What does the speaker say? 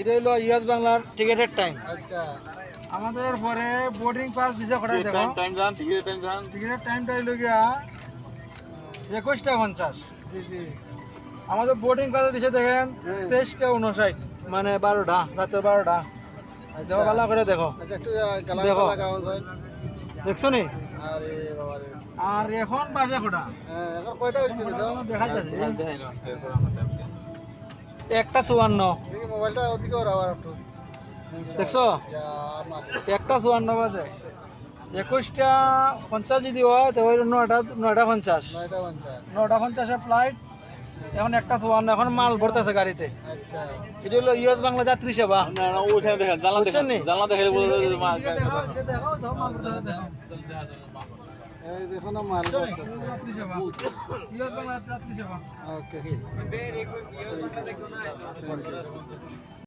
এটা হলো ইউএস বাংলার টিকেটের টাইম। আচ্ছা আমাদের পরে বোর্ডিং পাস দিছে কটাই দেখো। টাইম জান টিকিটের টাইম জান। টিকেটের টাইমটা হইল গিয়া 21:50। জি জি আমাদের বোর্ডিং পাসে দিছে দেখেন হ্যাঁ। 23:59, মানে 12টা, রাতের 12টা। দেখো ভালো করে দেখো, আচ্ছা একটু গালা দেখো। লাগাও যায়। দেখছো নি? আরে বাবা রে আর এখন বাজে কটা? হ্যাঁ এখন কয়টা হইছে দাদা দেখা যাচ্ছে দেখাই না। 1:54। দেখি মোবাইলটা ওদিকে ওর আবার একটু দেখছো? ইয়া আমার 1:54 বাজে। 21:50 যদি হয় তো 9:50। 9:50 9:50 ফ্লাইট, এখন 1:54। এখন মাল ভরতেছে গাড়িতে। আচ্ছা এটা হলো ইউএস বাংলা যাত্রী সেবা। না না ওখানে দেখেন জানলা বুঝছেন নি? দেখেন জানলা দেখে বোঝা যায় যে মা এদিকে দেখাও, এদিকে দেখাও, দেখো মাল ভরতেছে, দেখো। এই দেখো না মাল বুঝছো নি? করতেছে যাত্রী সেবা। ইউএস বাংলা যাত্রী সেবা। Okay thank you